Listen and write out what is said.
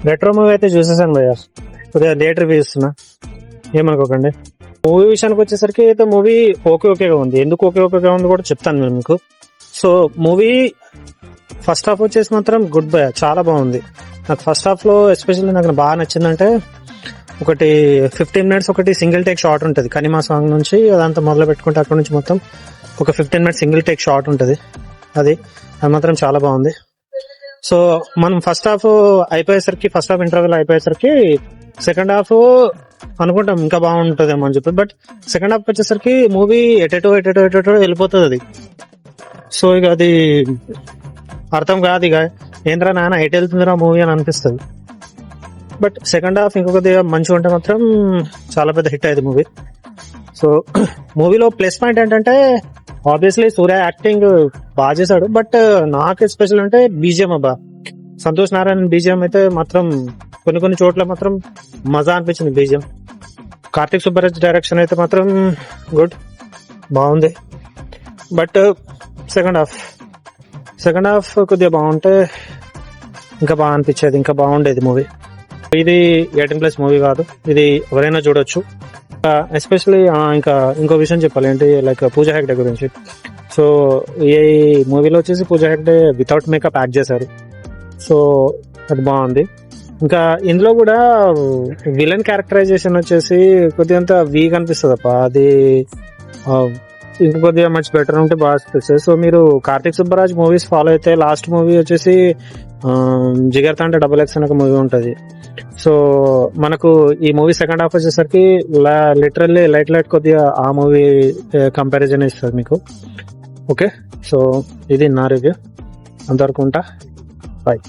Retro movie అయితే చూసేసాను భయ్య, కొద్దిగా లేట్ రివ్యూ ఇస్తున్నా, ఏమనుకోకండి. మూవీ విషయానికి వచ్చేసరికి అయితే మూవీ ఓకేగా ఉంది. ఎందుకు ఓకేగా ఉంది కూడా చెప్తాను నేను మీకు. సో మూవీ ఫస్ట్ హాఫ్ వచ్చేసి మాత్రం గుడ్ భయ్య, చాలా బాగుంది. నాకు ఫస్ట్ హాఫ్ లో ఎస్పెషల్లీ నాకు బాగా నచ్చిందంటే ఒకటి 15 minutes ఒకటి సింగిల్ టేక్ షాట్ ఉంటుంది. కనిమా సాంగ్ నుంచి అదంతా మొదలు పెట్టుకుంటే అక్కడ నుంచి మొత్తం ఒక 15 minutes సింగిల్ టేక్ షాట్ ఉంటుంది. అది మాత్రం చాలా బాగుంది. సో మనం ఫస్ట్ హాఫ్ అయిపోయేసరికి, ఫస్ట్ హాఫ్ ఇంటర్వెల్ అయిపోయేసరికి సెకండ్ హాఫ్ అనుకుంటాం ఇంకా బాగుంటుందేమో అని చెప్పి, బట్ సెకండ్ హాఫ్ వచ్చేసరికి మూవీ ఎటెటో వెళ్ళిపోతుంది అది. సో ఇక అది అర్థం కాదు, ఇక ఏంద్రా నాన్న ఎటు వెళ్తుందిరా మూవీ అని అనిపిస్తుంది. బట్ సెకండ్ హాఫ్ ఇంకొకదిగా మంచిగా ఉంటే మాత్రం చాలా పెద్ద హిట్ అయ్యేది మూవీ. సో మూవీలో ప్లస్ పాయింట్ ఏంటంటే ఆబ్వియస్లీ సూర్య యాక్టింగ్ బాగా చేశాడు, బట్ నాకు ఎస్పెషల్ అంటే బీజిఎం అబ్బా, సంతోష్ నారాయణ బీజిఎం అయితే మాత్రం కొన్ని చోట్ల మాత్రం మజా అనిపించింది బీజిఎం. కార్తిక్ సుబ్బరాజ్ డైరెక్షన్ అయితే మాత్రం గుడ్, బాగుంది. బట్ సెకండ్ హాఫ్ కొద్దిగా బాగుంటే ఇంకా బాగా అనిపించేది, ఇంకా బాగుండేది మూవీ. ఇది 18+ మూవీ కాదు, ఇది ఎవరైనా చూడొచ్చు. ఎస్పెషల్లీ ఇంకా ఇంకో విషయం చెప్పాలి ఏంటి, లైక్ పూజా హెగ్డే గురించి. సో ఈ మూవీలో వచ్చేసి Pooja Hegde without makeup act చేశారు. సో అది బాగుంది. ఇంకా ఇందులో కూడా విలన్ క్యారెక్టరైజేషన్ వచ్చేసి కొద్దిగా వీక్ అనిపిస్తుంది అప్ప, అది ఇంకా కొద్దిగా మచ్ బెటర్ ఉంటే బాగా అనిపిస్తుంది. సో మీరు కార్తిక్ సుబ్బరాజ్ మూవీస్ ఫాలో అయితే లాస్ట్ మూవీ వచ్చేసి జిగర్ తంటే XX అనే ఒక మూవీ ఉంటుంది. సో మనకు ఈ మూవీ సెకండ్ హాఫ్ వచ్చేసరికి లిటరల్లీ లైట్ కొద్దిగా ఆ మూవీ కంపారిజన్ ఇస్తుంది మీకు. ఓకే, సో ఇది నా రివ్యూ, అంతవరకు ఉంటా, బాయ్.